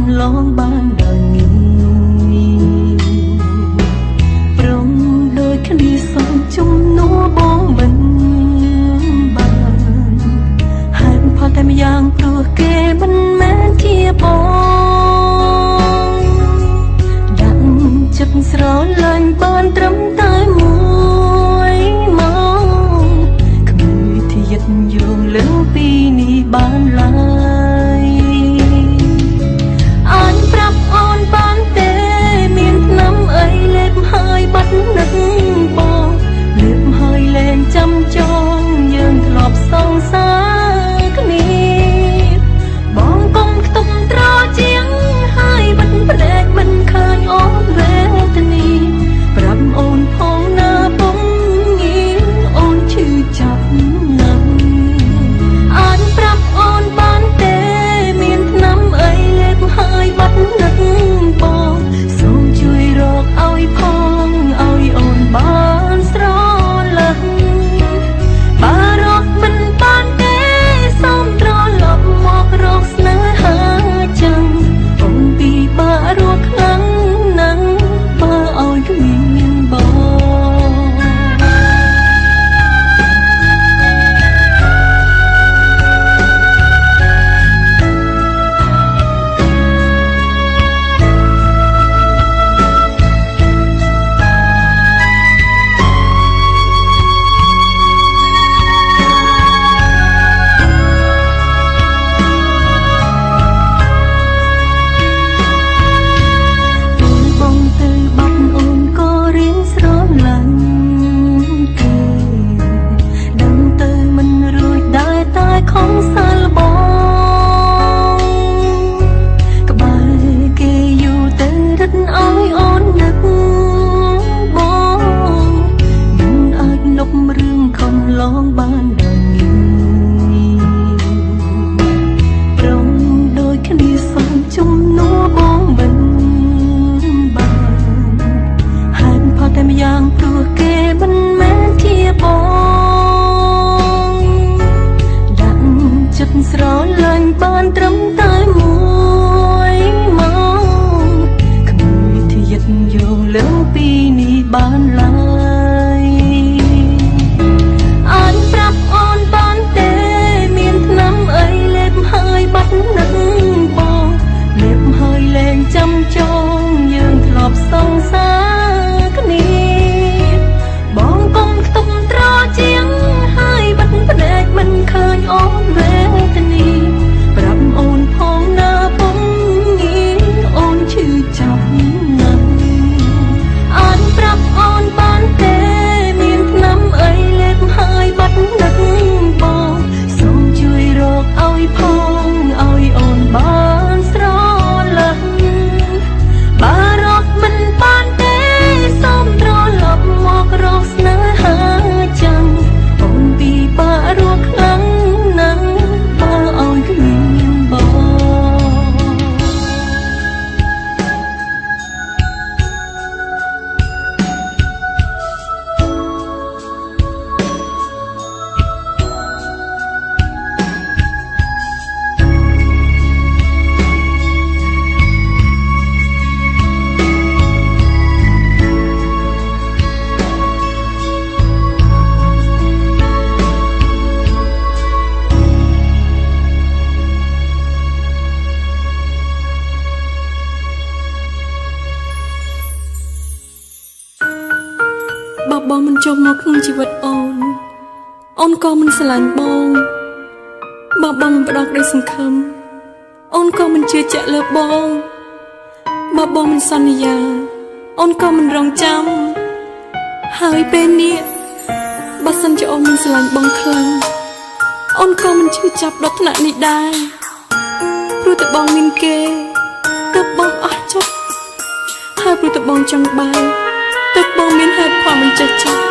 ำลองบ้านดังนี้ปรมโดยคดีสองจุ่มนัวบองมันบานหันพอแต่ไม่ยังปลัวเกมันแม้เทียบองดังจับสรอลันบ้านตรำตายมวยมองขมือที่ยัดโยงเลี้ยงปีนี้บ้านลายอ่านปรับอ่อนบ้านเตเมียนน้ำเอ้ยเล็บหายบัดนักบอกเล็บหายแลนจำจองยืนถลอบสองสาคณีบองกงตุ่มตรอเจียงหายบัดแปลกมันเคยอ่อนเวทนีปรับโอนพองหน้าปงงี้โอนชื่อจับนังอ่านปรับอ่อนบ้านเตเมียนน้ำเอ้ยเล็บหายบัดนักบอกส่งช่วยรอกเอาพองเอาอ่อนบ้านสรอลังบารอกมันบ้านเตซ้อมตรอหลอกหมอกรอกสนาหาจังองปีบารอกครั้งนังบาเอาก็มีเงินบอกของสารบองกบายเกยอยู่แต่รัดอ้อยอ่อนนักบองมันอาจนบเรื่องคำลองบ้านดังนี้ปรมโดยคดีสองจุ่มนัวบองบันบานหันพอแต่ไม่ยังปลัวเกมันแม้เทียบองจับสรอลันบ้านตรำตายมวยมองขมือที่ยัดโยงเลี้ยงปีนี้บ้านลายอ่านปรับอ่อนบ้านเตเมียนน้ำเอ้ยเล็บหายบัดนักบอกเล็บหายแรงจำจองยืนถลอบสองสาคณีบองกงตุ่มตรอเจียงหายบัดแปลกมันเคยอ่อนเวทนีปรับโอนพองหน้าปงงี้โอนชื่อจับนังอ่านปรับอ่อนบ้านเตเมียนน้ำเอ้ยเล็บหายบัดนักบอกส่งช่วยรอกเอาพองเอาอ่อนบ้านสรอลังบารอกมันบ้านเตซ้อมตรอหลอกหมอกรอกสนาหาจังโอนปีบารอกครั้งนังบาเอาก็มีเงินบอกบองมันจมមកក្នុងជីវិតអូនក៏មិនស្រឡាញ់បងបងមិនផ្ដោតដោយសង្ឃឹមអូនក៏មិនជឿជាក់លើបងបងមិនសន្យាអូនក៏មិនរងចាំហើយពេលនេះបើសិនជាអូនមិនស្រឡាញ់បងខ្លាំងអូនក៏មិនជឿចាប់ដល់ថ្នាក់នេះដែរព្រោះតែបងមានគេទើបបងអស់ចិត្តហើយព្រោះតែបងចង់បែកទើបបងមានហេតុផលមិនចេះចប់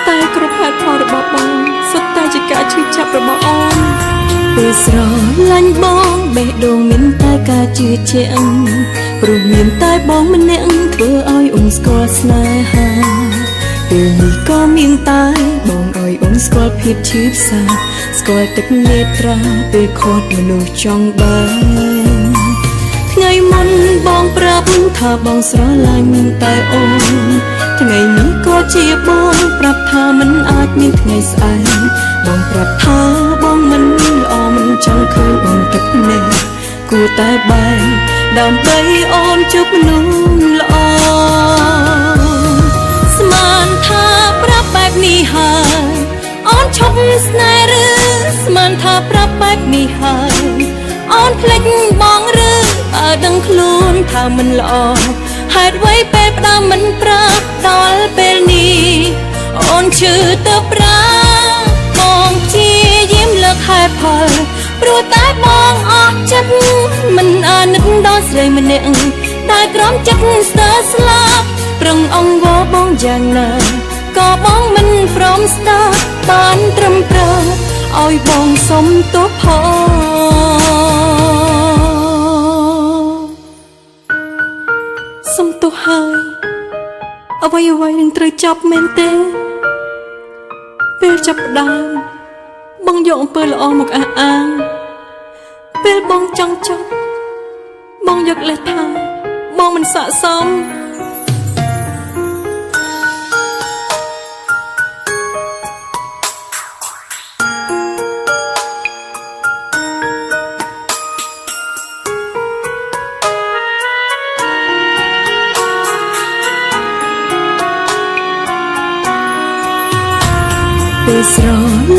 តែគ្រប់ហេតុផលរបស់បងសុទ្ធតែជាការឈឺចាប់របស់អូនពេលស្រឡាញ់បងបេះដូងមានតែការជឿជាក់ព្រោះមានតែបងម្នាក់ធ្វើឲ្យអូនស្គាល់ស្នេហាពេលនេះក៏មានតែបងឲ្យអូនស្គាល់ភាពឈឺផ្សាស្គាល់ទឹកនេត្រាពេលខត់មនុស្សចង់បែក ថ្ងៃមុនបងប្រាប់ថាបងស្រឡាញ់តែអូនថ្ងៃនេះក៏ជាបងប្រាប់ថាមិនអាចមានថ្ងៃស្អែកបងប្រាប់ថាបងមិនល្អមិនចង់ឃើញបងទឹកភ្នែកគួរតែបែកដើម្បីអូនជួបមនុស្សល្អស្មានថាប្រាប់បែបនេះហើយអូនឈប់ស្នេហ៍ឬស្មានថាប្រាប់បែបនេះហើយអូនភ្លេចបងឬបើដឹងខ្លួនថាមិនល្អហេតុអ្វីពេលផ្ដាំមិនប្រាប់ដល់ពេលនេះអូនឈឺទៅប្រាបងជាយាមលើកហេតុផលព្រោះតែបងអស់ចិត្តមិនអាណិតដល់ស្រីម្នាក់តែក្រំចិត្តស្ទើរស្លាប់ប្រឹងអង្វរបងយ៉ាងណាក៏បងមិនព្រមស្ដាប់បានត្រឹមត្រូវឲ្យបងសុំទោសផងសុំទោសហើយអ្វីនឹងត្រូវចប់មែនទេពេលចាប់ផ្ដើមបងយកអំពើល្អមកអះអាងពេលបងចង់ចប់បងយកលេសថាបងមិនស័ក្តិសមពេលស្រ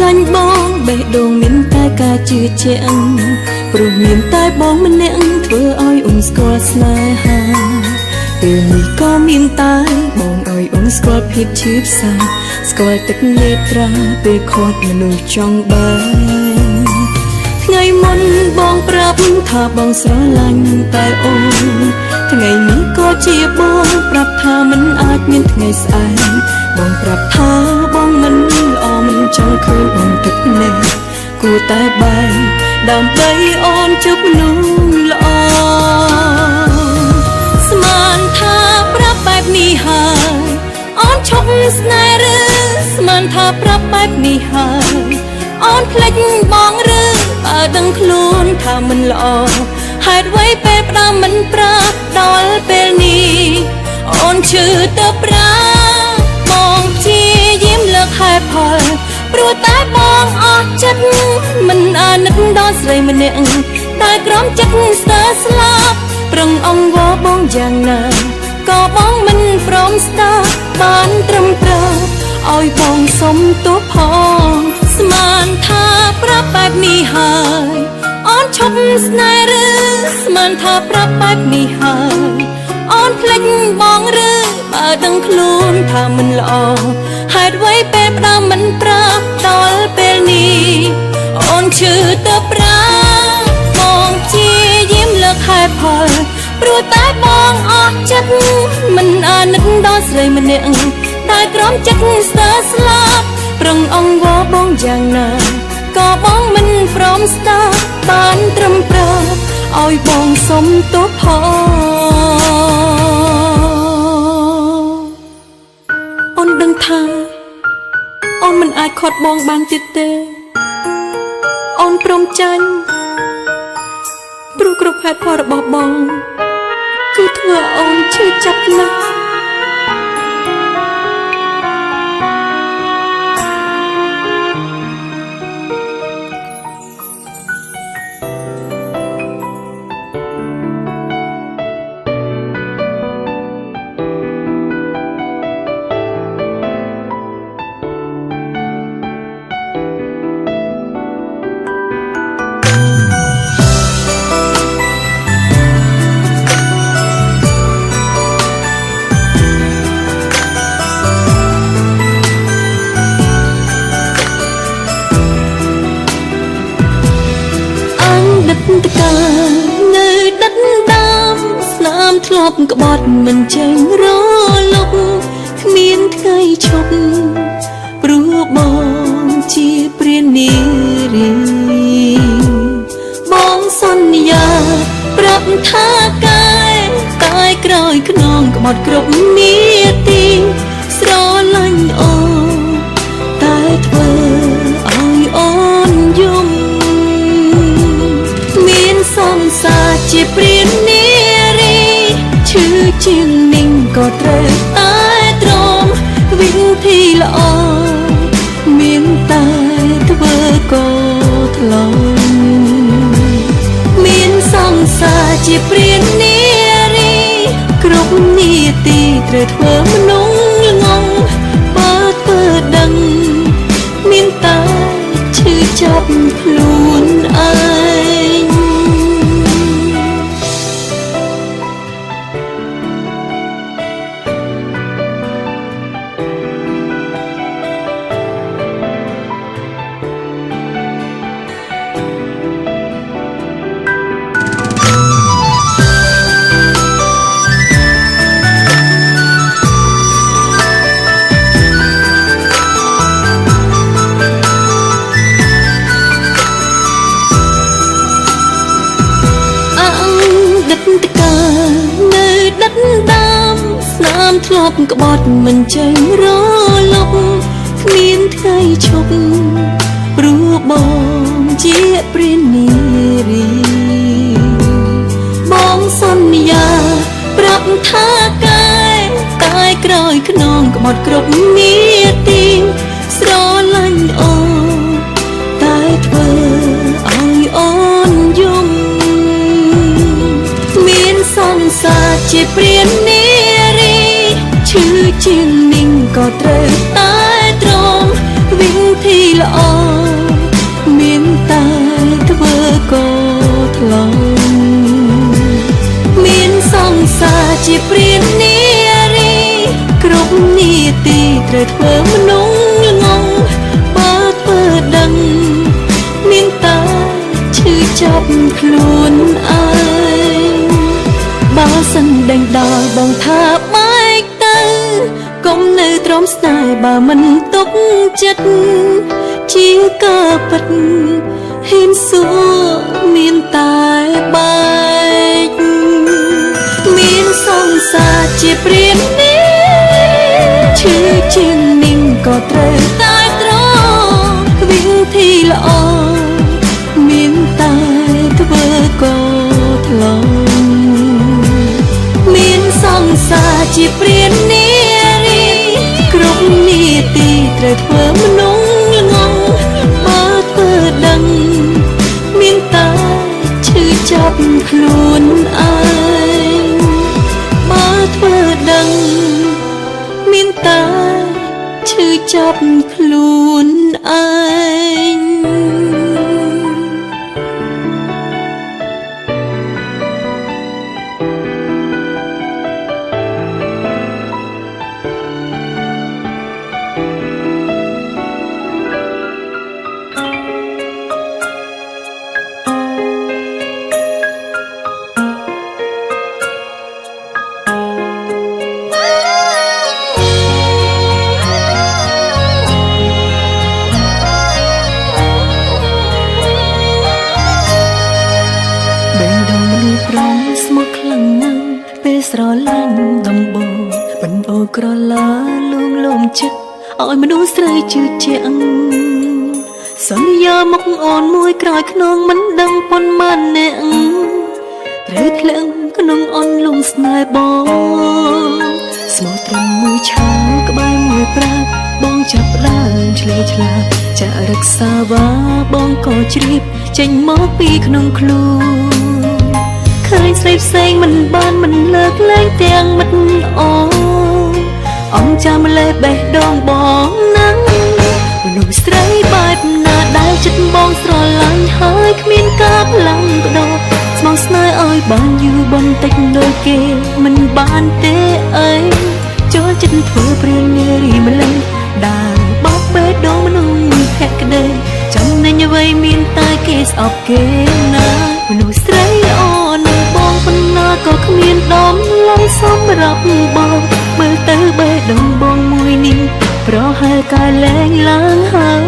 ឡាញ់បងបេះដូងមានតែការជឿជាក់ព្រោះមានតែបងម្នាក់ធ្វើឲ្យអូនស្គាល់ស្នេហាពេលនេះក៏មានតែបងឲ្យអូនស្គាល់ភាពឈឺផ្សាស្គាល់ទឹកនេត្រាពេលខាត់មនុស្សចង់បែកថ្ងៃមុនបងប្រាប់ថាបងស្រឡាញ់តែអូនថ្ងៃនេះក៏ជាបងប្រាប់ថាមិនអាចមានថ្ងៃស្អែកបងប្រាប់ថាបងមិនល្អមិនចង់ឃើញបងទឹកភ្នែកគួរតែបែកដើម្បីអូនជួបមនុស្សល្អស្មានថាប្រាប់បែបនេះហើយអូនឈប់ស្នេហ៍ឬស្មានថាប្រាប់បែបនេះហើយអូនភ្លេចបងឬបើដឹងខ្លួនថាមិនល្អហេតុអ្វីពេលផ្ដាំមិនប្រាប់ដល់ពេលនេះអូនឈឺទៅប្រាបងជាយាមលើកហេតុផលព្រោះតែបងអស់ចិត្តមិនអាណិតដល់ស្រីម្នាក់តែក្រំចិត្តស្ទើរស្លាប់ប្រឹងអង្វរបងយ៉ាងណាក៏បងមិនព្រមស្ដាប់បានត្រឹមត្រូវឲ្យបងសុំទោសផងស្មានថាប្រាប់បែបនេះហើយអូនឈប់ស្នេហ៍ឬស្មានថាប្រាប់បែបនេះហើយអូនភ្លេចបងឬបើដឹងខ្លួនថាមិនល្អហេតុអ្វីពេលផ្ដាំមិនប្រាប់ដល់ពេលនេះអូនឈឺទៅប្រាបងជាយាមលើកហេតុផលព្រោះតែបងអស់ចិត្តមិនអាណិតដល់ស្រីម្នាក់តែក្រំចិត្តស្ទើរស្លាប់ប្រឹងអង្វរបងយ៉ាងណាក៏បងមិនព្រមស្ដាប់បានត្រឹមត្រូវឲ្យបងសុំទោសផងអូនដឹងថាអូនមិនអាចខាត់បងបានទៀតទេអូនព្រមចាញ់ព្រោះគ្រប់ហេតុផលរបស់បងគឺធ្វើអូនឈឺចាប់ណាស់តកានៅដិតដាមស្នាមធ្លាប់ក្បត់មិនចេញរលុបគ្មានថ្ងៃឈប់ព្រោះបងជាព្រានារីបងសន្យាប្រាប់ថាកាយតែក្រោយខ្នងក្បត់គ្រប់នាទីស្រឡាញ់អូនតែធ្វើឲ្យអូនយំសង្សារជាព្រានា ជាព្រាននារីគ្រប់នាទីត្រូវធ្វើមនុស្សល្ងងបើធ្វើដឹងមានតែឈឺចាប់ខ្លួនឯងធ្លាប់ក្បត់មិនចេញរលុកគ្មានថ្ងៃឈប់ព្រោះបងជាព្រាននារីបងសន្យាប្រាប់ថាកែតែក្រោយខ្នងក្បត់គ្រប់នាទីស្រឡាញ់អូនតែធ្វើឲ្យអូនយំមានសង្សារជាព្រាននារីឈឺជាងនិងក៏ត្រូវតែទ្រាំវិធីល្អមានតែធ្វើក៏ថ្លង់មានសង្សារជាព្រាននារីគ្រប់នាទីត្រូវធ្វើមនុស្សល្ងងបើធ្វើដឹងមានតែឈឺចាប់ខ្លួនឯងបើសិនដេញដោលបងថាបែកកុំនៅទ្រាំស្នេហ៍បើមិនទុកចិត្តជាការពិតហ៊ានសួរមានតែបែកមានសង្សារជាព្រាននាឈឺជាងនិងក៏ត្រូវតែទ្រាំវិធីល្អមានតែធ្វើក៏ថ្លង់មានសង្សារជាព្រាននាគ្រប់នាទីត្រូវធ្វើមនុស្សល្ងងបើធ្វើដឹងមានតែឈឺចាប់ខ្លួនឯងបើធ្វើដឹងមានតែឈឺចាប់ខ្លួនឯងស្មោះខ្លាំងណាស់ពេលស្រឡាញ់ដំបងបណ្ដោក្រឡាលួងលោមចិត្តឲ្យមនុស្សស្រីជឿជាក់សន្យាមកអូនមួយក្រោយខ្នងមិនដឹងប៉ុន្មានអ្នកត្រូវធ្លាក់ក្នុងអន់លំស្នេហ៍បងស្មោះត្រង់មួយឆាក្បែរមួយប្រាក់បងចាប់ដើមឆ្លេឆ្លាចាក់រក្សាវ៉ាបងក៏ជ្រាបចេញមកពីក្នុងខ្លួនឃើញស្រីផ្សេងមិនបានមិនលើកលែងទាំងមិត្តអូអំចាំលេបេះដូងបងណាំមនុស្សស្រីបែបណាដែលចិត្តបងស្រឡាញ់ហើយគ្មានការផ្លាំងបដោស្មងស្នេហ៍ឲ្យបានយូរបន្តិចដូចគេមិនបានទេអីចូលចិត្តធ្វើព្រាននារីម្លេះដើរបោកបេះដូងមនុស្សភក្តីចំណេញអ្វីមានតែគេស្អប់គេណាមនុស្សស្រីអូនបងប៉ុណ្ណាក៏គ្មានដំឡៃសម្រាប់បងមើលទៅបេះដូងបងមួយនេះប្រហែលកាយលែងឡើងហើយ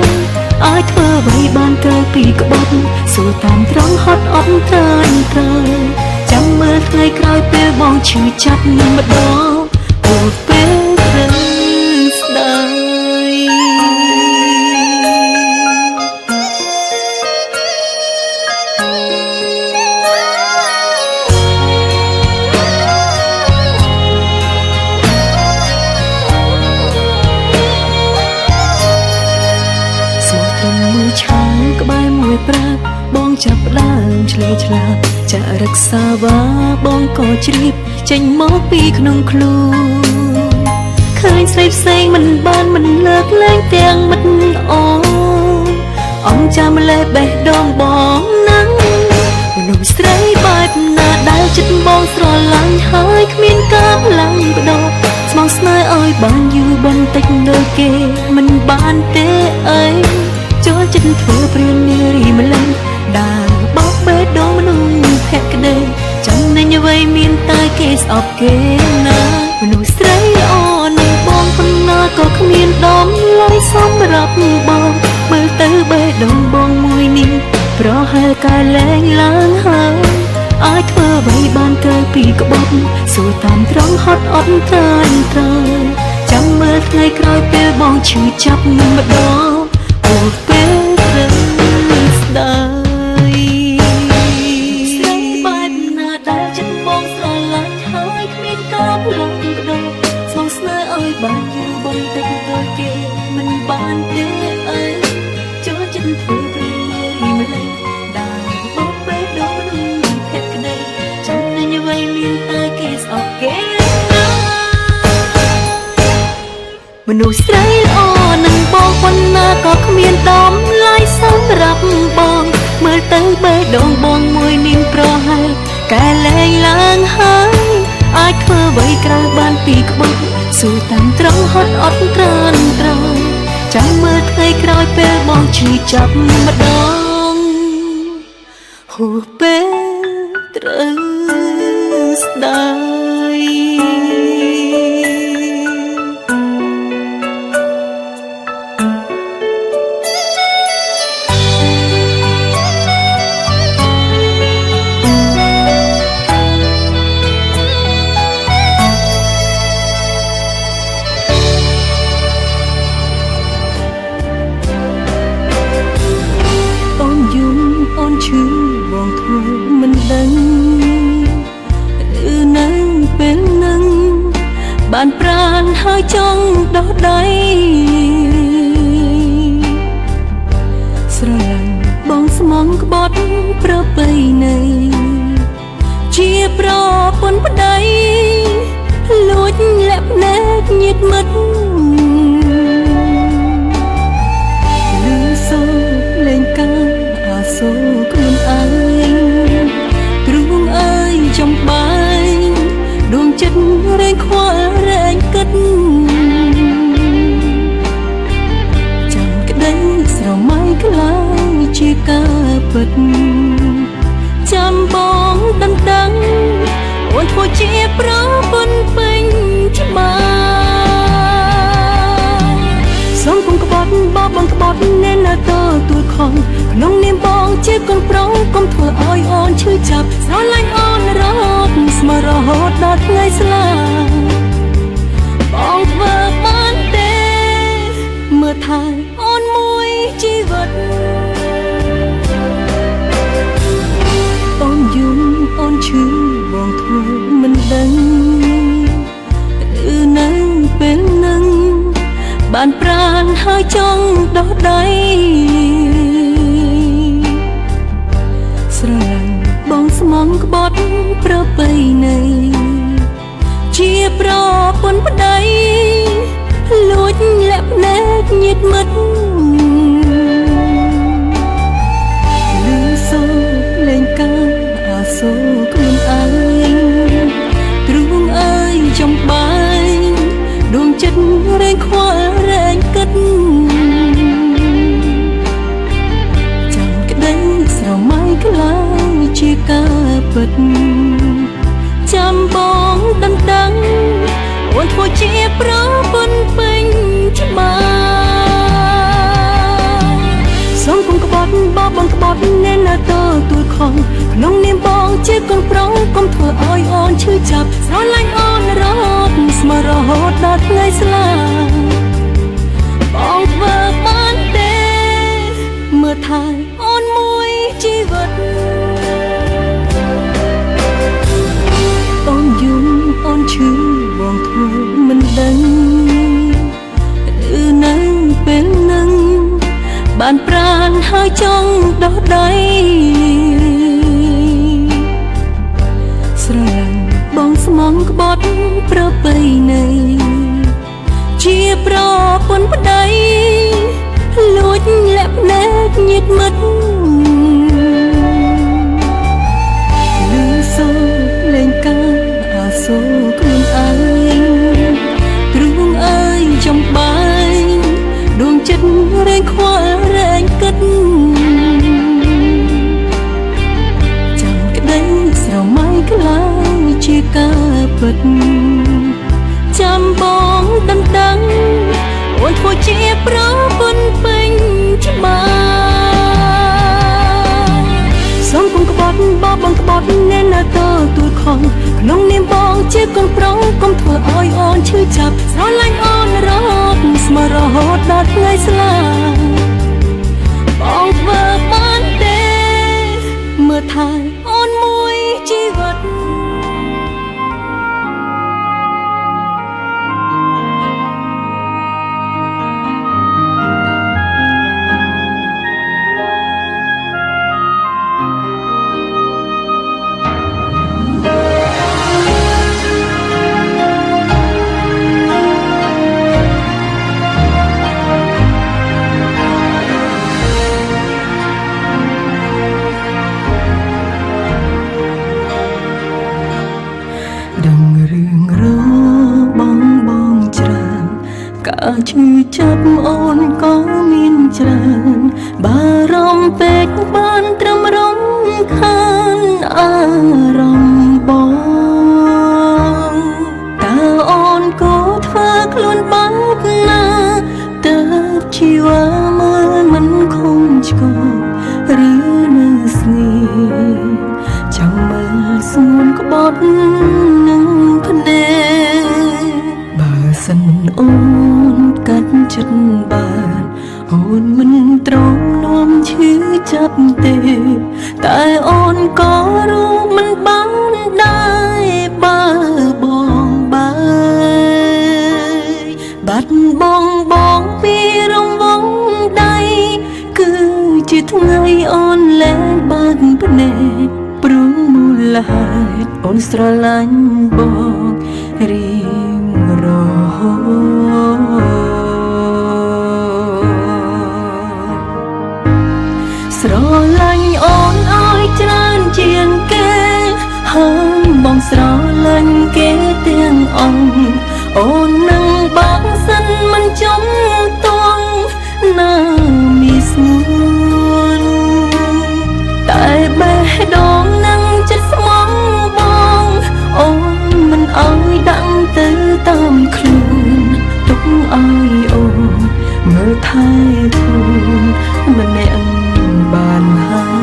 អាចធ្វើអ្វីបានក្រោយពីក្បត់សួរតាមត្រង់ហត់អត់ត្រើយចាំមើលថ្ងៃក្រោយពេលបងឈឺចាប់ម្ដងអូពេលត្រូវស្ដាយក្បែរមួយប្រាក់បងចាប់ដើមឆ្លេ វាឆ្លាតចារក្សាវ៉ាបងក៏ជ្រាបចេញមកពីក្នុងខ្លួនឃើញស្រីផ្សេងមិនបានមិនលើកលែងទាំងមិត្តអង្គចាំលេបេះដូងបងណាំមនុស្សស្រីបែបណាដែលចិត្តបងស្រឡាញ់ហើយគ្មានការឡើងបដោស្មងស្នេហ៍ឲ្យបានយូរបន្តិចដូចគេមិនបានទេអីចូលចិត្តធ្វើព្រាននារីម្លេះដែលបោកបេះដូងមនុស្សភក្តីចំណេញអ្វីមានតែគេស្អប់គេណាមនុស្សស្រីល្អនឹងបងប៉ុណ្ណាក៏គ្មានដំឡៃសម្រាប់បងមើលទៅបេះដូងបងមួយនេះប្រហែលកាលលែងឡើងហើយអាចធ្វើអ្វីបានក្រៅពីក្បត់សួរតាមត្រង់ហត់អត់ត្រាញត្រើចាំមើលថ្ងៃក្រោយពេលបងឈឺចាប់នឹងម្ដងអូពេលត្រូវស្ដាយស្រីបែបណាដែលចិត្តបងស្រឡាញ់ហើយគ្មានការផ្លងបដោស្មងស្នេហ៍ឲ្យបានយូរបន្តិចដូចគេមិនបានទេអីចូលចិត្តធ្វើព្រាននារីម្លេះដែលបោកបេះដូងមនុស្សភក្តីចំណេញអ្វីមានតែគេស្អប់គេណាមនុស្សស្រីល្អនឹងបងប៉ុណ្ណាក៏គ្មានដំឡៃសម្រាប់បងមើលទៅបេះដូងបងមួយនាងប្រហែលកែលែងឡើងហើយអាចធ្វើអ្វីក្រៅបានពីក្បត់សួរតាមត្រង់ហត់អត់ត្រានត្រើចាំមើលថ្ងៃក្រោយពេលបងឈឺចាប់ម្ដងហួសពេលត្រូវស្ដាយអូនឈឺបងធ្វើមិនដឹងនៅពេលនឹងបានប្រានហើយចង់ដោះដៃស្រឡាញ់បងស្មងក្បត់ប្របីនៃជាប្រពន្ធប្តីលួចលាក់ភ្នែកញាតិមិត្តលឺសូរលេងកាសូខ្លួនឯងទ្រូងអើយចំបាយដួងចិត្តរែងខ្វល់រែងគិតចាំក្តីស្រមៃខ្លាំងជាការពិតចាំបងដណ្ដឹងអូនធ្វើជាប្រពន្ធពេញច្បាស់សូមគុំក្បត់បបបងក្បត់ណែណាតទួខំក្នុងនាមបងជាកូនប្រុសកុំធ្វើឲ្យអូនឈឺចាប់ស្រឡាញ់អូនរហូតស្មើរហូតដល់ថ្ងៃស្លាប់បងធ្វើបានទេមើលថែអូនមួយជីវិតអូនយំអូនឈឺបងធ្វើមិនដឹងនៅពេលនឹងបានប្រានហើយចង់ដោះដៃស្រឡាញ់បងស្មងក្បត់ប្របីនៃជាប្រពន្ធប្តីលួចលាក់ភ្នែកញាតិមិត្តលឺសូរលេងកាអាសូរខ្លួនឯងទ្រូងអើយចំបាយដួងចិត្តរែងខ្វល់រែងគិតចាំក្តីស្រមៃខ្លាំងជាការពិតចាំបងដណ្ដឹងអូនធ្វើជាប្រពន្ធពេញច្បាស់សូមគុំក្បត់បបបងក្បត់ណែណាតទួខំក្នុងនាមបងជាកូនប្រុសកុំធ្វើឲ្យអូនឈឺចាប់ស្រឡាញ់អូនរហូតស្មើរហូតដល់ថ្ងៃស្លាប់បងធ្វើបានទេមើលថែអូនមួយជីវិតអូនយំអូនឈឺបងធ្វើមិនដឹងនៅពេលនឹងបានប្រានហើយចង់ដោះដៃ ំក្បត់ប្របីនៃជាប្រពន្ធប្តីលួចលាក់ភ្នែកញាតិមិត្តលឺសូរលេងកាអាសូរខ្លួនឯងទ្រូងអើយចំបាយដួងចិត្តរែងខ្វល់រែងគិតចាំក្តីស្រមៃខ្លាំងជាការពិតចាំបងដឹងអូនធ្វើជាប្រពន្ធពេញច្បាស់សូមកុំក្បត់បងក្បត់អ្នកណាតទួតខំក្នុងនាមបងជាកូនប្រុសកុំធ្វើឲ្យអូនឈឺចាប់ស្រឡាញ់អូនរហូតស្មរហូតដល់ថ្ងៃស្លាប់បងធ្វើបានទេមើលថែអូនមួយជីវិតការឈឺចាប់អូនក៏មានច្រើនបារម្ភពេកបានត្រឹមរំខានអារម្មណ៍បងតើអូនក៏ធ្វើខ្លួនបាបណាតើជីវ៉ាមើលមិនខំឆ្កឬនៅស្ងៀមចាំមើលស្ងួនក្បត់នឹងភ្នែកបើសិនអូនកាត់ចិត្តបានអូនមិនទ្រាំនាំឈឺចាប់ទេតែអូនក៏รู้មិនបានដែរបើបងបើបាត់បងពីរង្វង់ដៃគឺជាថ្ងៃអូនលែងបាត់ភ្នែកព្រោះមូលហេតុអូនស្រឡាញ់បងរៀងរហូតស្រឡាញ់អូនឲ្យច្រើនជាងគេហើយបងស្រឡាញ់គេទាំងអង្គអូននឹងបងសិនមិនចំតងណាមីស្ងួនតែបេះដូងនឹងចិត្តស្មងបងអូនមិនឲ្យដាក់ទៅតាមខ្លួនទុកឲ្យអូនមើលថែខ្លួនម្នាក់បានហើយ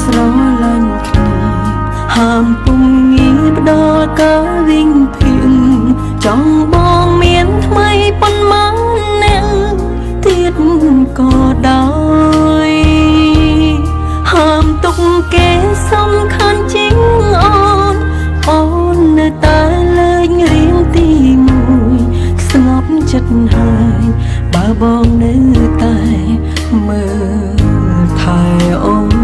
ស្រឡាញ់គ្នាហាមពុំងាយផ្ដល់ការវិញភៀងចង់បងមានថ្មីប៉ុន្មានអ្នកទៀតក៏ដោយហាមទុកគេសំខាន់ជាងអូននៅតែលេងរៀងទីមួយស្ងប់ចិត្តហើយបើបងនៅតែមើលថែអូន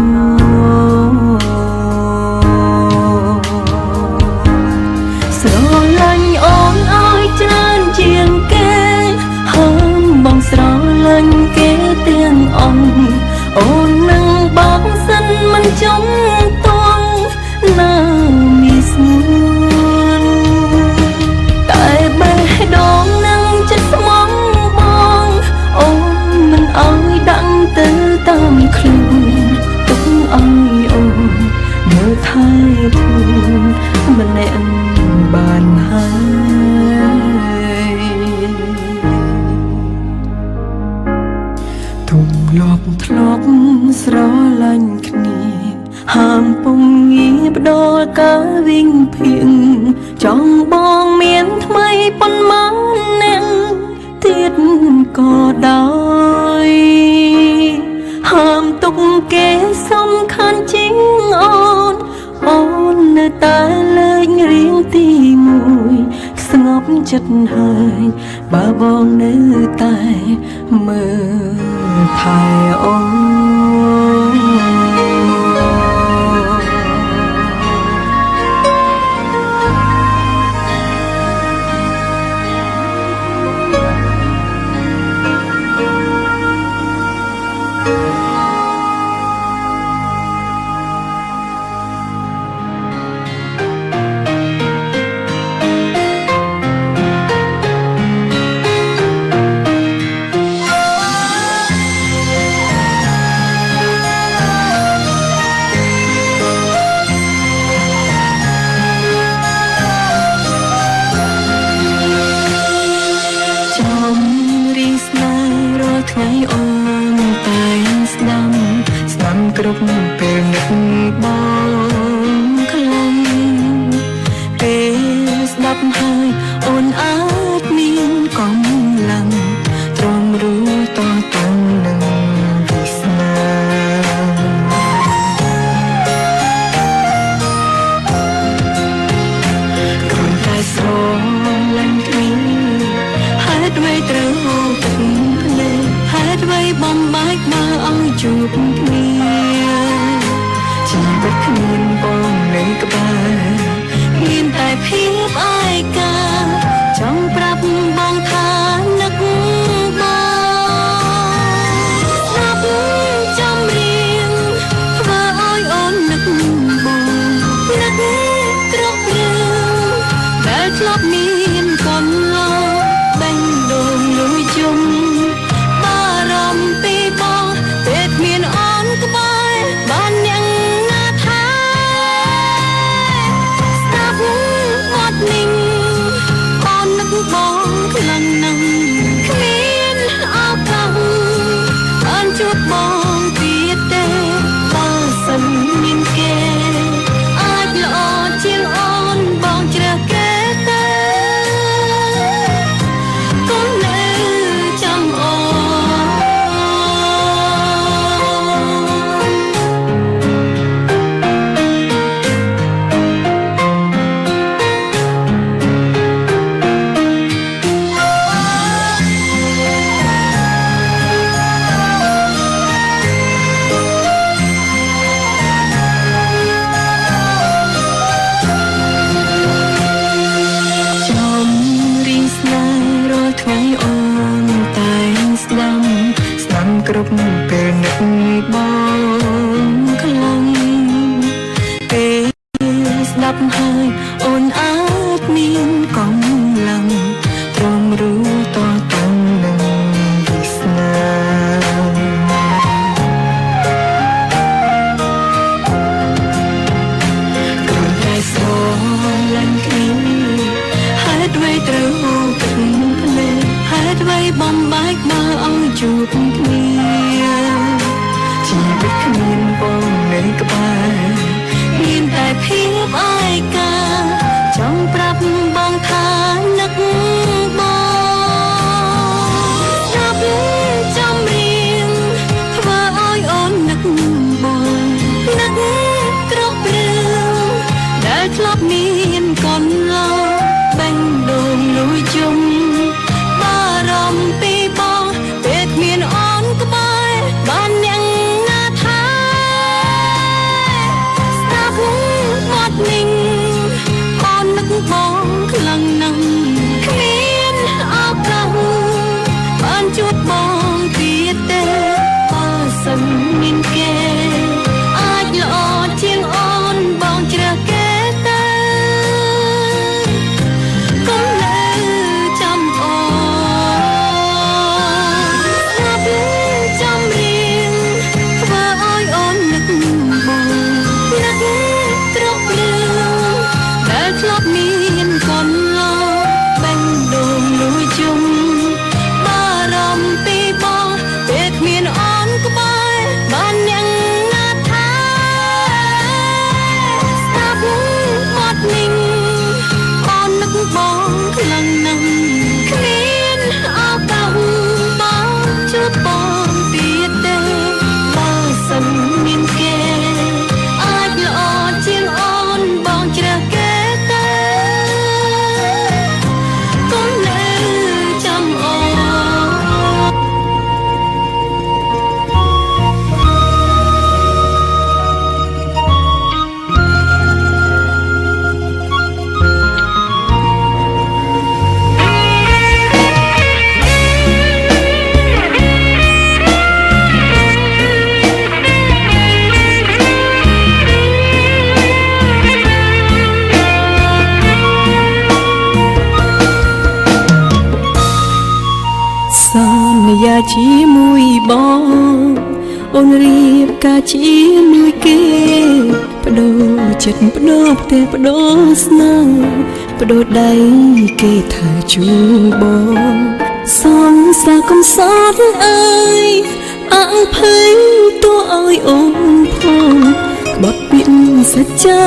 ស្រ ធ្លាប់ស្រឡាញ់គ្នាហាមពុំងាផ្ដល់ការវិញភៀងចង់បងមានថ្មីប៉ុន្មានអ្នកទៀតក៏ដោយហាមទុកគេសំខាន់ជាងអូននៅតែលេងរៀងទីមួយស្ងប់ចិត្តហើយបើបងនៅតែមើលថែអូនថ្ងៃអូនតែស្ដាំគ្រប់ពេលនឹកបងខ្លាំងពេលស្ដាប់ហើយអូនអាចមានកម្លាំងទ្រាំរួតតឹងនឹងវាសនាគ្រាន់តែស្រឡាញ់គ្នាហេតុអ្វីត្រូវទឹកភ្នែកហេតុអ្វីបំបែកមកឲ្យជួបគ្នាជីវិតគ្មានបងនៅក្បែរមានតែភាពឯកាចង់ប្រាប់បងថានឹកបងស្ដាប់ចំរៀងធ្វើឲ្យអូននឹកបងនឹកគ្រប់រឿងដែលធ្លាប់មានកន្លងបេះដូងលួយជុំបារម្ភពីបងពេលគ្មានអូនក្បែរបានយ៉ាងណាថាស្ដាប់អត់นิ่งអូននឹកបងខ្លាំងណាស់គ្មានឱកាសបានជួបបងទៀតទេបើសិនមានគេអាចល្អជាងអូនបងជ្រើសគេទេកុំនៅចាំអូចំរៀងស្នេហ៍រាល់ថ្ងៃអូនតែស្ដាំគ្រប់ពេលនឹកបងខ្លាំងពេលស្ដាប់ហើយអូនអាចមានកម្លាំងទ្រាំរួតតឹងនឹងវាសនាគ្រាន់តែស្រឡាញ់គ្នាហេតុអ្វីត្រូវទឹកភ្នែកហេតុអ្វីបំបែកមកឲ្យជួបគ្នាជីវិតគ្មានបងនៅក្បែ ការជាមួយបងអូនរៀបការជាមួយគេបដូរចិត្តបដូរផ្ទះបដូរស្នេហ៍បដូរដៃគេថាជួបងសងសាកំសត់អើយអើភ័យតួឲ្យអូនផងក្បត់ពាក្យសច្ចា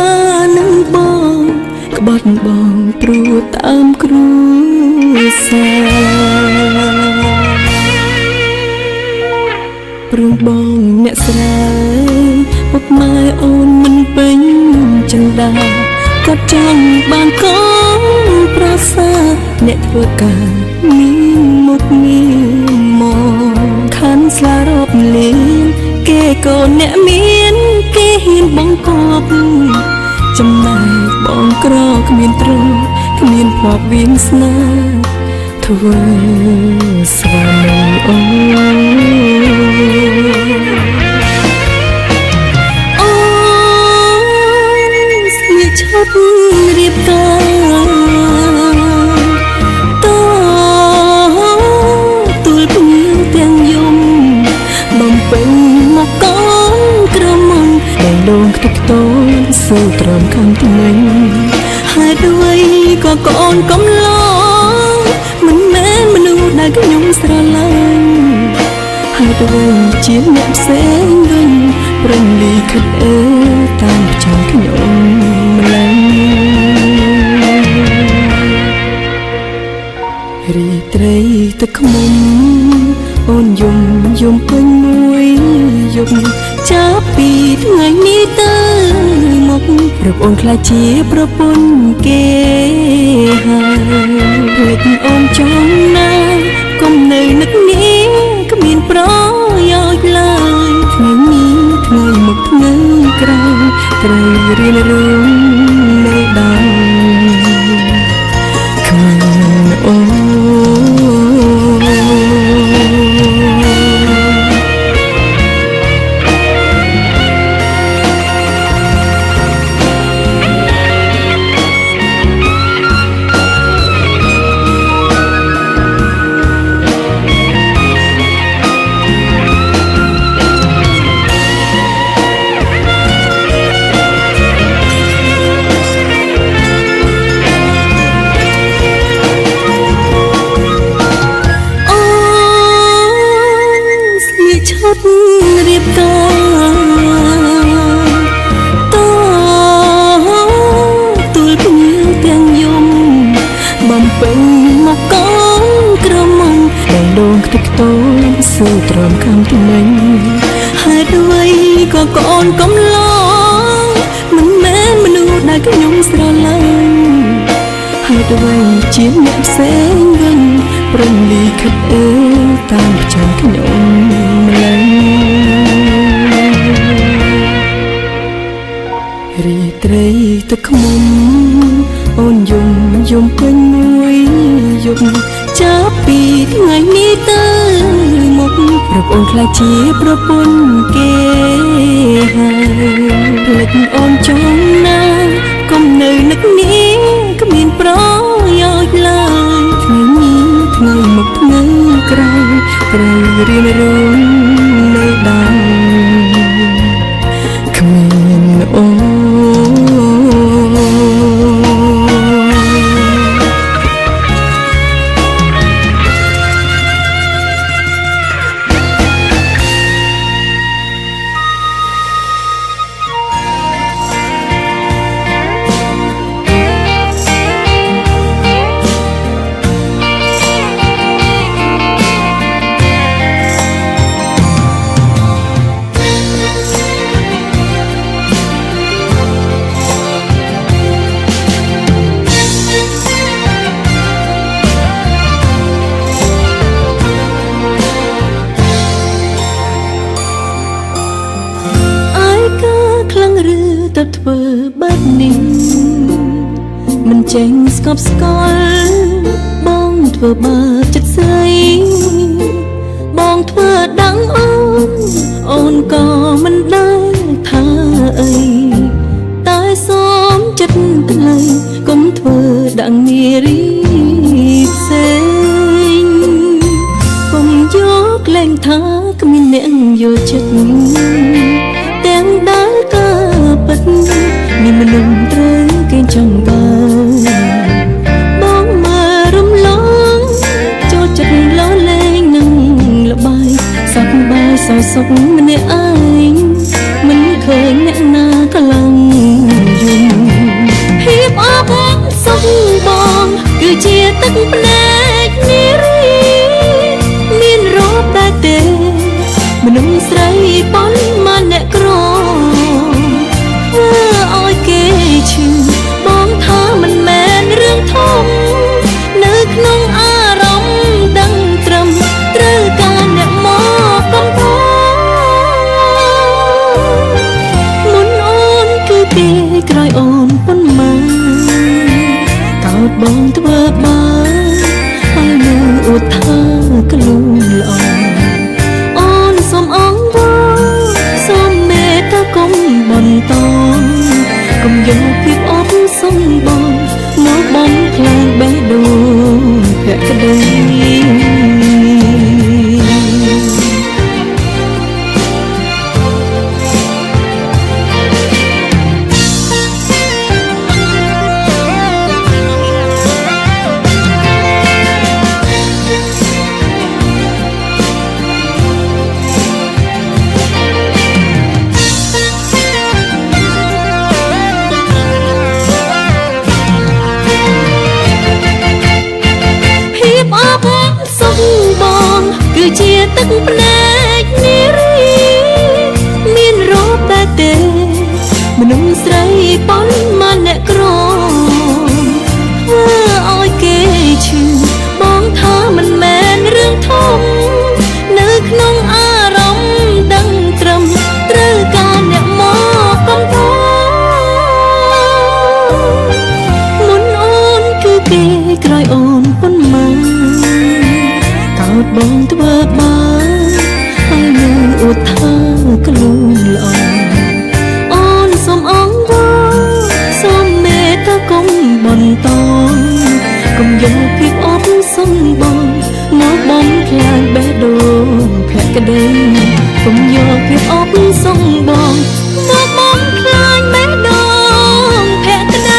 នឹងបងក្បត់បងព្រោះតាមគ្រួសារព្រមបងអ្នកស្រីពុកម៉ែអូនមិនពេញចិន្តាគាត់ចង់បានកូនប្រសាអ្នកធ្វើការមានមុខងារមកខាន់ស្លារប់លៀនគេកូនអ្នកមានគេហ៊ានបងកប់ចំណែកបងក្រគ្មានទ្រព្យគ្មានភ័ព្វវាសនាធ្វើស្វាមីអូស្លៀកឈុតរៀបការទូលភ្ញៀវទាំងយំបំពេញមកកូនក្រមុំដែលលងខ្ទេចខ្ទោសើត្រង់ខាងថ្មីហេតុអ្វីក៏កូនកំឡងមិនមែនមនុស្សដែលខ្ញុំស្រឡាញ់ហេតុអ្វីជាអ្នកផ្សេងវិញព្រមលីខិតអើតាមចាំខ្ញុំម្ល៉េះរីត្រីទឹកខ្មុំអូនយំពេញមួយយប់ចាប់ពីថ្ងៃនេះទៅមករកអូនខ្លាចជាប្រពន្ធគេហើយភ្លេចអូនចង់ណាកុំនៅនឹកនេះគ្មានប្រយោជន៍ឡើយថ្ងៃនេះថ្ងៃមុខថ្ងៃក្រោយត្រូវរៀនរឿងនៅដល់គ្មានអូរៀបការទូលភ្ញៀវទាំងយំបំពេញមកកូនក្រមុំដែលលងខ្ទេចខ្ទោសើត្រង់ខាងថ្មីហេតុអ្វីក៏កូនកំឡងមិនមែនមនុស្សដែលខ្ញុំស្រឡាញ់ហេតុអ្វីជាអ្នកផ្សេងវិញព្រមលីខិតអើតាមចាំខ្ញុំម្ល៉េះរីត្រីទឹកខ្មុំអូនយំពេញមួយយប់ចាប់ពីថ្ងៃនេះទៅមករកអូនខ្លាចជាប្រពន្ធគេហើយភ្លេចអូនចង់ណាកុំនៅនឹកនេះគ្មានប្រយោជន៍ឡើយថ្ងៃនេះថ្ងៃមុខថ្ងៃក្រោយត្រូវរៀនរឿងនៅដល់គ្មានអូទៅធ្វើបែបនេះមិនចេញស្កប់ស្កល់បងធ្វើបាបចិត្តស្រីបងធ្វើដឹងអូនក៏មិនដែរថាអីតែសូមចិត្តថ្លៃកុំធ្វើដឹងនារីផ្សេងកុំយក យល់ចិត្តទាំងដែលក៏ពិតមានមនុស្សត្រូវគេចង់បងមករំលងចូលចិត្តលលែងនឹងល្បាយសប្បាយសោកសុខម្នាក់ឯងមិនឃើញអ្នកណាក្លាំងយំភាពអបអរសុខបងគឺជាទឹកភ្នែកនារីមានរ៉ូបតែទេមនុស្សស្រីប៉ុនមកអ្នកក្រធ្វើឲ្យគេឈឺបងថាមិនមែនរឿងធំនៅក្នុងអារម្មណ៍ដឹងត្រឹមត្រូវការអ្នកមកកំផមុនអូនគឺគេក្រោយអូនប៉ុន្មានកោតបងធ្វើបាបហើយមើលអួតថាក្លូនល្អអូនសូមអង្វរសូមមេត្តាកុំបន្តកុំយកភាពអបសំបងមកបំផ្លាញបេះដូងភក្តីគឺជាទឹកភ្នែកនារីមានរ៉ូបតែទេមនុស្សស្រីប៉ុនមកអ្នកក្រធ្វើឲ្យគេឈឺបងថាមិនមែនរឿងធំនៅក្នុងអារម្មណ៍ដឹងត្រឹមត្រូវការអ្នកមកកំផមុនអូនគឺគេក្រោយអូនប៉ុន្មានកោតបងធ្វើបាបហើយមើលអួតថាក្លូនល្អអូនសូមអង្វរសូមមេត្តាកុំបន្តកុំយកភាពអបសំបងមកបំផ្លាញបេះដូងភក្តីកុំយកភាពអបសំបងមកបំផ្លាញបេះដូងភក្តី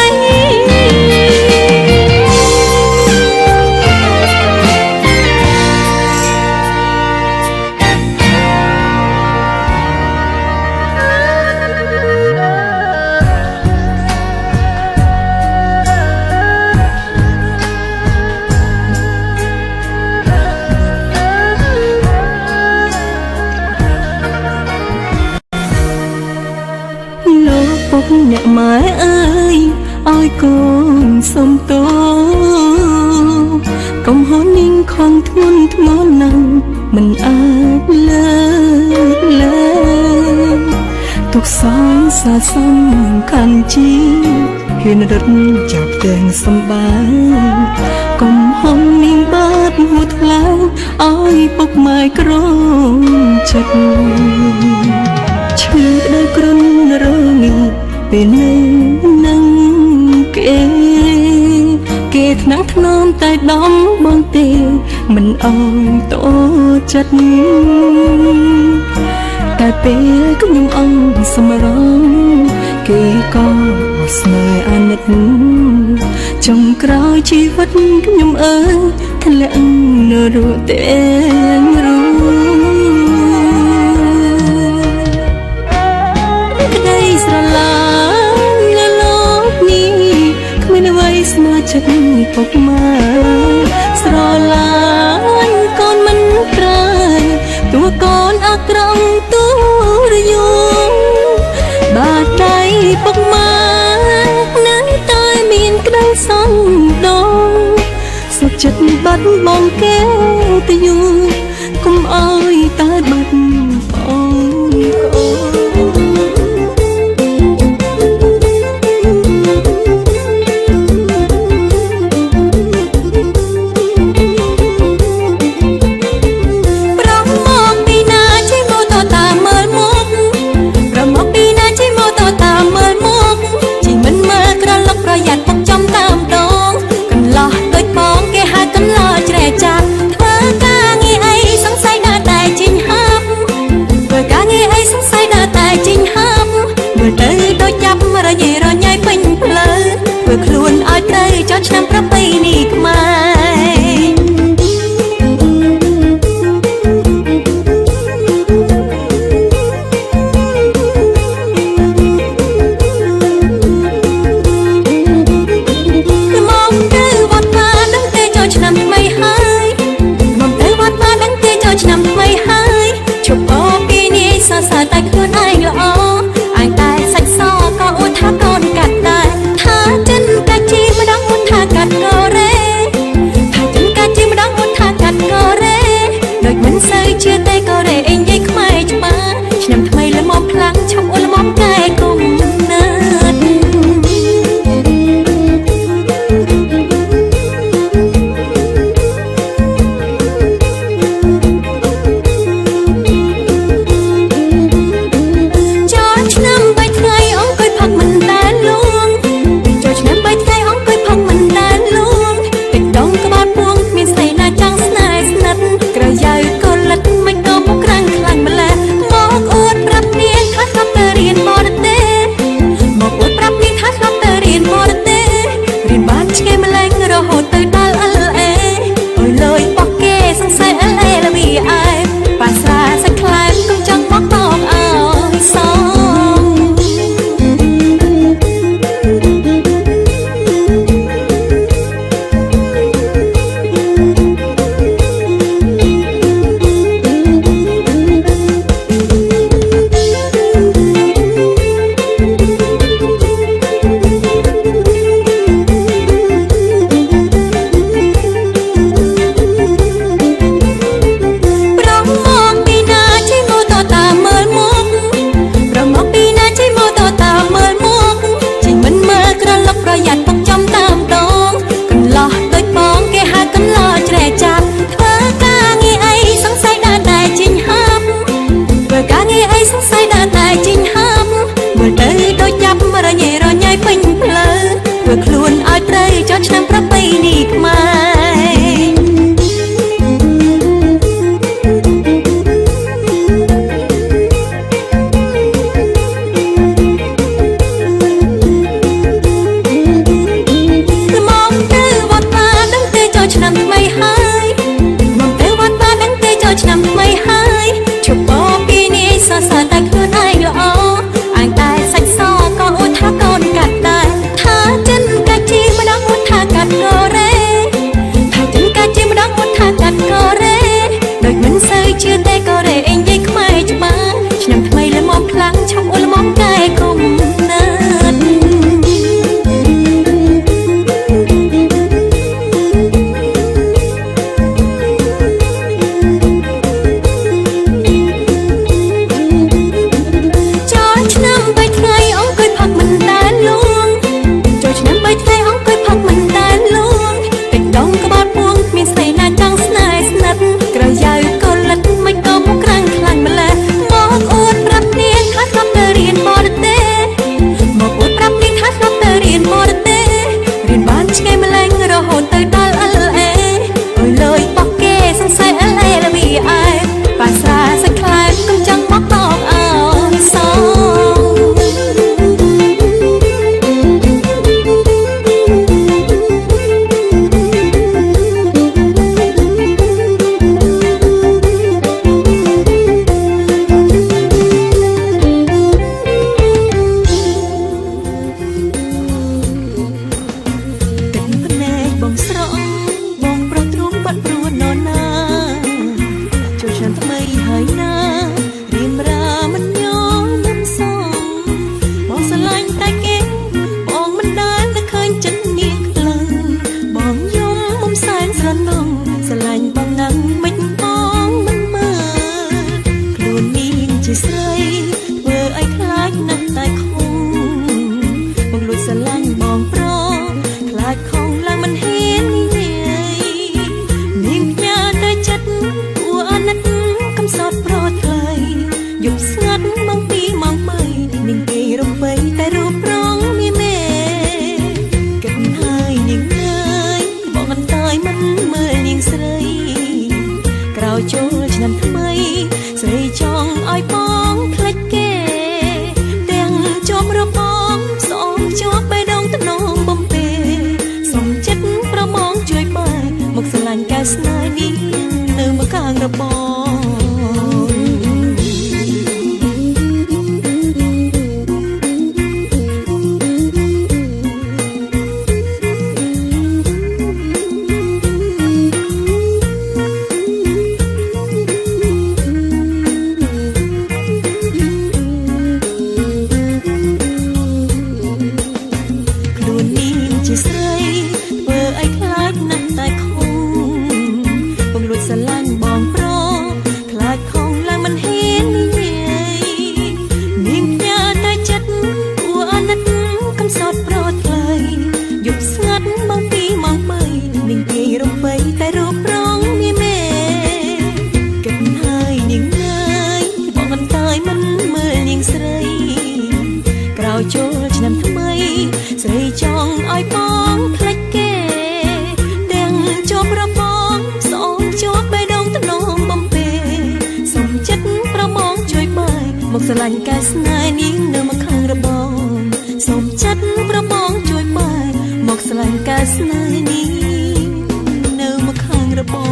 អ្នកម៉ែអើយឲ្យកូនសុំទោកុំហូនញញខំធ្ងន់ធ្ងរណាស់មិនអាចលើកលែងទុកសងសាសំខាន់ជីហ៊ានរត់ចាប់ទាំងសម្បាយកុំហំមីងបាត់ហួតថ្លើងឲ្យពុកម៉ែក្រងចិត្តឈឺដោយគ្រុនរងីពេលនឹងគេថ្នាំងថ្នមតែដំបងទេមិនអោយតូចចិត្តតែពេលខ្ញុំអង្គសម្រងគេក៏ស្នេហ៍អាណិតចុងក្រោយជីវិតខ្ញុំអើយធ្លាក់នៅរស់ទាំងរូក្តីស្រឡាញ់លើលោកនេះគ្មានអ្វីស្មើចិត្តពុកម៉ែស្រឡាញ់កូនមិនប្រែតួកូនអាក្រក់ទូរយងបាត់ដៃពុកម៉ែនៅតែមានក្តីសង្ដងសុខចិត្តបាត់បង់គេទៅយូរកុំអើយតែបាត់បងកូនចាធ្វើការងារ សើរតែខ្លួនឯងល្អអញតែសាច់សក៏អួតថាកូនកាត់ដែរថាចិនកាជីម្ដងអួតថាកាត់កូរ៉េថាចិនកាជីម្ដងអួតថាកាត់កូរ៉េដូចមិនសូវជឿទេកូរ៉េអេងនិយាយខ្មែរច្បាស់ឆ្នាំថ្មីល្មមខ្លាំងឈប់អួតល្មមកែគុំណាត់ខ្លួនឲ្យត្រូវចោលឆ្នាំប្រពៃណីខ្មែរមកទៅវត្តតាដឹងទេចោលឆ្នាំថ្មីហើយមកទៅវត្តតាដឹងទេចោលឆ្នាំថ្មីហើយជប់បពីនេះសរសើរតែខ្លួនឯងល្អអញតែសាច់សក៏អួតថាកូនកាត់ដែរថាចិនកាជីម្ដងអួតថាកាត់កូរ៉េថាចិនកាជីម្ដងអួតថាកាត់កូរ៉េដូចមិនសូវជឿទេកូរ៉េអេងនិយាយខ្មែរច្បាស់ឆ្នាំថ្មីល្មមខ្លាំងឈប់អួតល្មមកែគុំណាត់ស្រីធ្វើឲ្យខ្លាចណាស់តែខំមកលួចស្រឡាញ់បងប្រខ្លាចខំឡើងមិនហ៊ាននិយាយនាងផ្ញើទៅចិត្តគួរអាណិតកំសត់ប្រត់ថ្លៃយប់ស្ងាត់ម៉ោង2ម៉ោង3នាងគេរំបីតែរូបរងមានមេគិតហើយនាងអើយបងអត់តើយមិនមើលនាងស្រីក្រោយចូលឆ្នាំថ្មីស្រីចង់ឲ្យបងផ្លេចគេ មកស្រឡាញ់កែស្នេហ៍នាងនៅមកខាងរបងសូមចិត្តប្របងជួយបែរមកស្រឡាញ់កែស្នេហ៍នាងនៅមកខាងរបង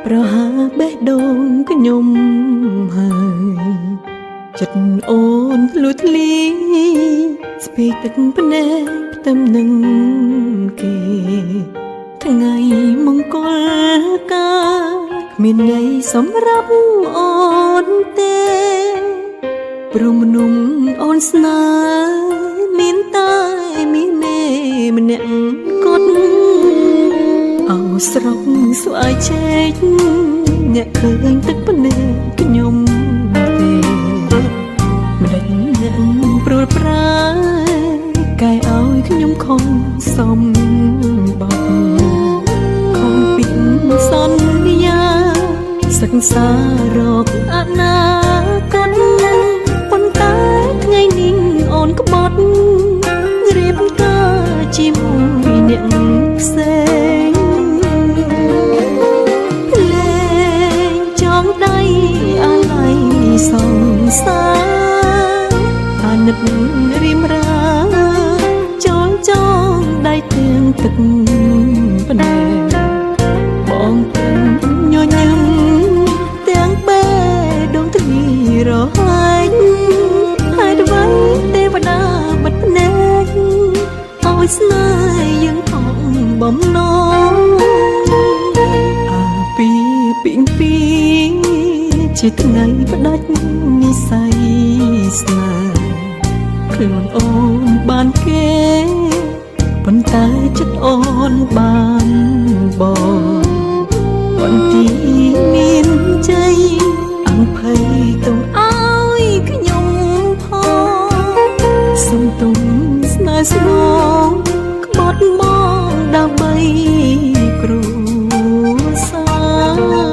ប្រហាបេះដូងខ្ញុំហើយចិត្តអូនលួចលីស្ពេកទឹកភ្នែកផ្ទឹមនឹងគេថ្ងៃមង្គលការគ្មានន័យសម្រាប់អូនទេព្រមមនុំអូនស្នេហ៍មានតែមានមេម្នាក់គត់អោស្រកស្វាយជែកអ្នកឃើញទឹកភ្នែកខ្ញុំទេមិនដេចអ្នកព្រួលប្រាកែឲ្យខ្ញុំខំសំបត់ខំពីសន្យាសិក្សារកអនាគតប៉ុន្តែថ្ងៃនេះអូនក្បត់រៀបការជាមួយអ្នកផ្សេងសង្សារអាណិតរៀមរាចងចងដៃទាំងទឹកភ្នែកបងទាំងញញឹមទាំងបេះដូងទ្រីរហែកហើយអ្វីទេវតាបិទភ្នែកឲ្យស្នេហ៍យើងផងបំណងអាពីពីងពីជាថ្ងៃផ្ដាច់និស័យស្នេហ៍ខ្លួនអូនបានគេប៉ុន្តែចិត្តអូនបានបងបន្ទីមានជ័យអង្គភ័យទុំឲ្យខ្ញុំផងសុំទុំស្នេហ៍ស្នងក្បត់មកដើម្បីគ្រួសារ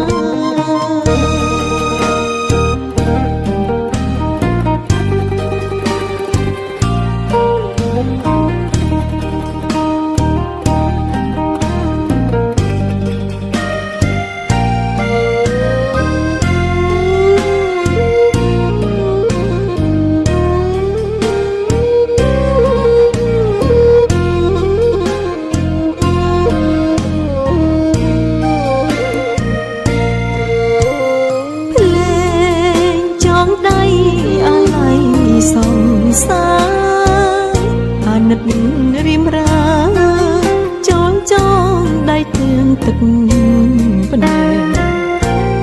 សង្សារអាណិតរៀមរាចងចងដៃទាំងទឹកភ្នែក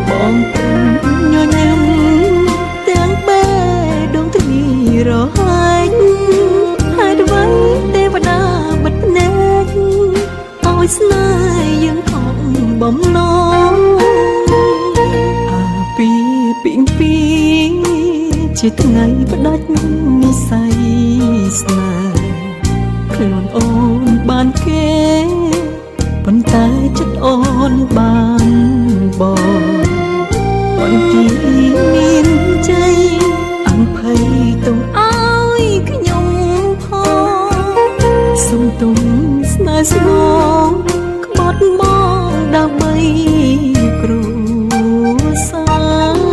បងទាំងញញឹមទាំងបេះដូងទ្រីរហែកហើយអ្វីទេវតាបិទភ្នែកឲ្យស្នេហ៍យើងផងបំណងអាពីពីងពីជាថ្ងៃផ្ដាច់និស័យស្នេហ៍ខ្លួនអូនបានគេប៉ុន្តែចិត្តអូនបានបងបន្ទីមានជ័យអង្គភ័យទុំឲ្យខ្ញុំផងសុំទុំស្នេហ៍ស្នងក្បត់មកដើម្បីគ្រួសារ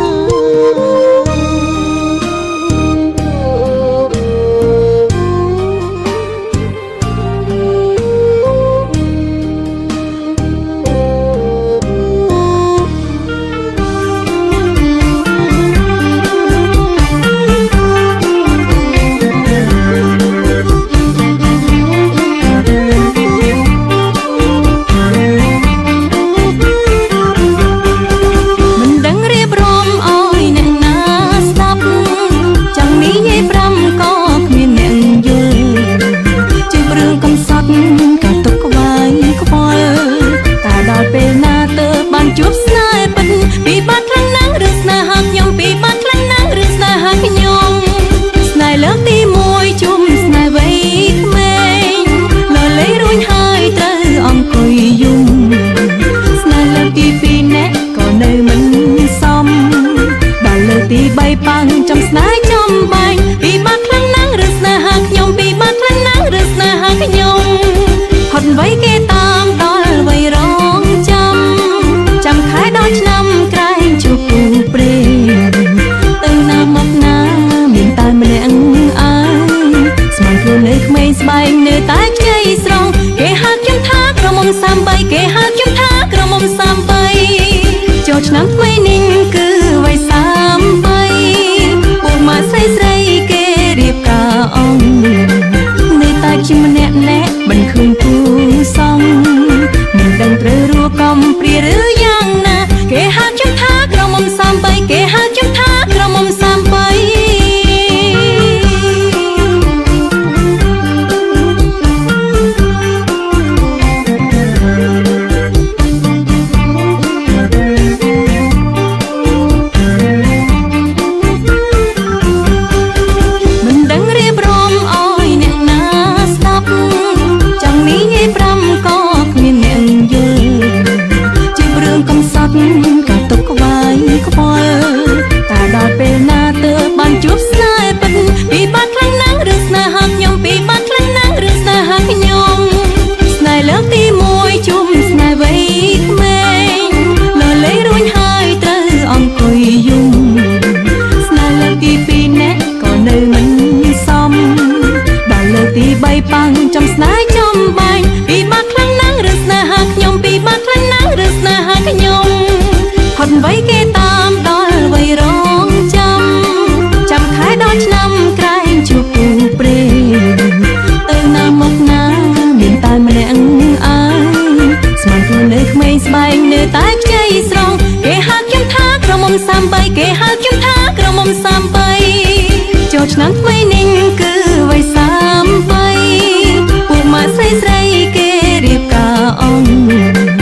ប៉ាំងចំស្នេហ៍ចំបាញ់ពីបាក់ខ្លាំងណាស់ឬស្នេហាខ្ញុំពីបាក់ខ្លាំងណាស់ឬស្នេហាខ្ញុំហត់ໄວគេតាមដល់វ័យរងចាំខែដល់ឆ្នាំក្រែងជួបពូព្រេងទៅណាមកណាមានតែម្នាក់អើយស្មានខ្លួននៅក្មេងស្បែកនៅតែខ្ចីស្រង់គេហៅខ្ញុំថាក្រមុំ33គេហៅខ្ញុំថាក្រមុំ33ចូលឆ្នាំថ្មីនេះគឺវ័យ33ពួកម៉ាក់ស្រីគេរៀបការអង្គ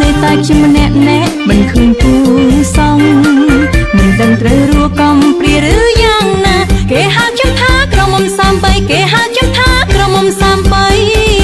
នៅតែខ្ញុំម្នាក់ណែមិនឃើញគូសងមិនដឹងត្រូវរួកំព្រាឬយ៉ាងណាគេហៅខ្ញុំថាក្រមុំ33គេហៅខ្ញុំថាក្រមុំ33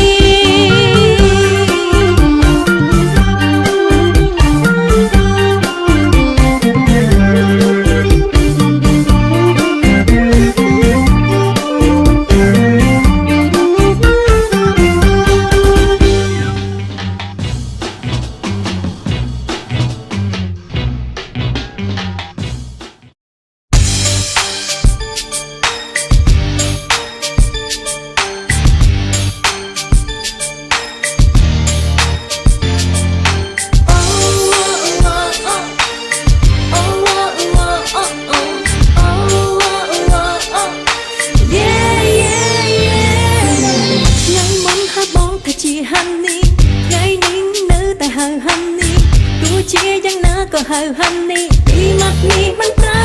ជាយ៉ាងណាក៏ហៅហាន់នេះពីមាត់នេះមិនប្រែ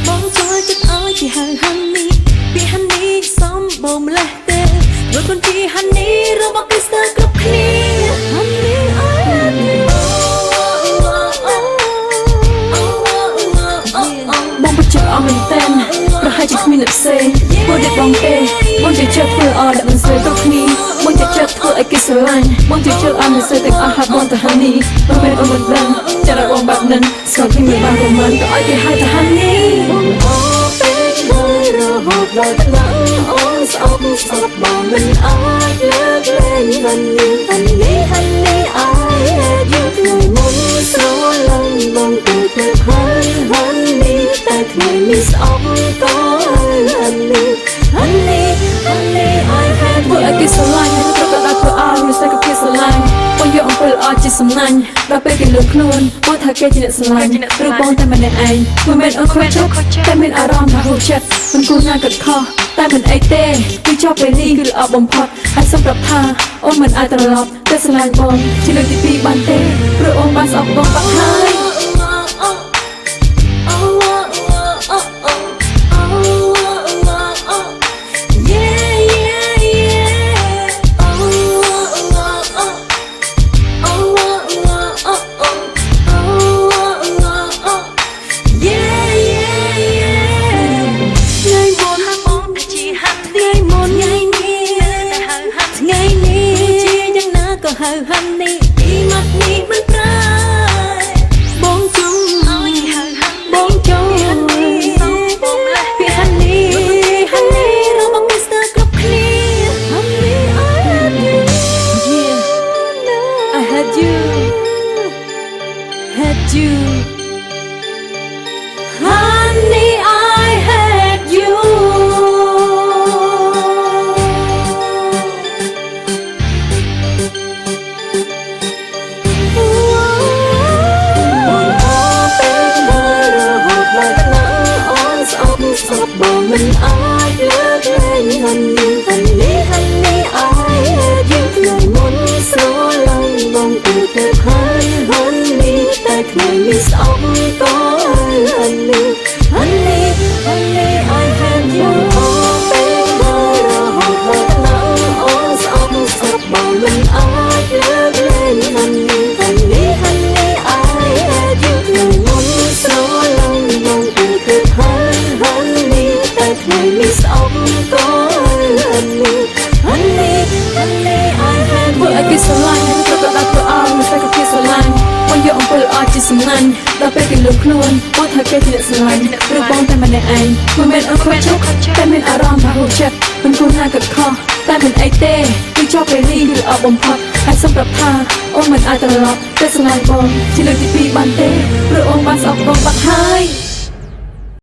បងចូលចិត្តឲ្យគេហៅហាន់នេះពីហាន់នេះសំបងម្លេះទេព្រោះខ្លួនជាហាន់នេះរបស់គេស្ទើរគ្រប់គ្នាហាន់នេះអើយបងបិទចិត្តអស់មែនតើប្រហែលជាគ្មានអ្នកផ្សេងពួកដែលបងទេបងជឿចិត្តធ្វើអត់មិនស្រីគ្រប់គ្នាបងជឿចិត្តធ្វើឲ្យគេស្រឡាញ់បងជឿចិត្តឲ្យមិនស្រីទាំងអស់ហើយបងទៅហាន់នេះបងមិនអត់មិនដឹងចារបងបាត់នឹងស្គាល់ពីមិនបានរមែងក៏ឲ្យគេហៅទៅហាន់នេះបងអត់ពេលហើយរហូតដល់ថ្នាក់អូនស្អប់ស្អប់បងមិនអាចលើកលែងហាន់នេះហាន់នេះហាន់នេះអាយយូរថ្ងៃមុនស្រឡាញ់បងទៅទៅហើយហាន់នេះតែថ្ងៃនេះស្អប់ក៏ហាន់នេះហាន់នេះហាន់នេះអាយហេតុពួកឲ្យគេស្រឡាញ់ទៅក៏ដល់ធ្វើឲ្យមានសេចក្ដីស្រឡាញ់បងយកអំពិលអត់ជាសំណាញ់ដល់ពេលគេលើកខ្លួនបងថាគេជាអ្នកស្រឡាញ់ឬបងតែម្នាក់ឯងមិនមែនអត់ខុសចិត្តតែមានអារម្មណ៍ថាហូរចិត្តមិនគួរណាគិតខុសតែមិនអីទេគឺចប់ពេលនេះគឺល្អបំផុតហើយសម្រាប់ថាអូនមិនអាចត្រឡប់ទៅស្រឡាញ់បងជាលើកទី2បានទេព្រោះអូនបានស្អប់បងបាត់ហើយហៅហាន់នេះពីមាត់នេះមិនប្រែបងចង់ឲ្យហៅហាន់បងចង់សំបងម្លេះពីហាន់នេះហាន់នេះរបស់ Mr. គ្រប់គ្នាហាន់នេះ I had you had you honey I had youស្អប់បងមិនអាចលើកលែងហាន់នេះហាន់នេះហាន់នេះអាយយូរថ្ងៃមុនស្រឡាញ់បងទៅទៅហើយហាន់នេះតែថ្ងៃនេះស្អប់ក៏ហាន់នេះហាន់នេះហាន់នេះ I had you ពេលហើយរហូតដល់ថ្នាក់អូនស្អប់បងមិនអាចលើកលែងហាន់នេះហាន់នេះហាន់នេះអាយយូរថ្ងៃមុនស្រឡាញ់បងទៅទៅហើយថ្ងៃនេះស្អប់ក៏ហាន់នេះហាន់នេះហាន់នេះ I had ពួកឲ្យគេស្រឡាញ់ទៅក៏ដល់ធ្វើឲ្យមិនស្គាល់គេស្រឡាញ់បងយកអំពិលអត់ជាសំណាញ់ដល់ពេលគេលើកខ្លួនបងថាគេជាអ្នកស្រឡាញ់ឬបងតែម្នាក់ឯងមិនមែនអត់ខុសចិត្តតែមានអារម្មណ៍ថាហូរចិត្តមិនគួរណាគិតខុសតែមិនអីទេគឺចប់ពេលនេះគឺល្អបំផុតហើយសម្រាប់ថាអូនមិនអាចត្រឡប់ទៅស្រឡាញ់បងជាលើកទី2បានទេព្រោះអូនបានស្អប់បងបាត់ហើយ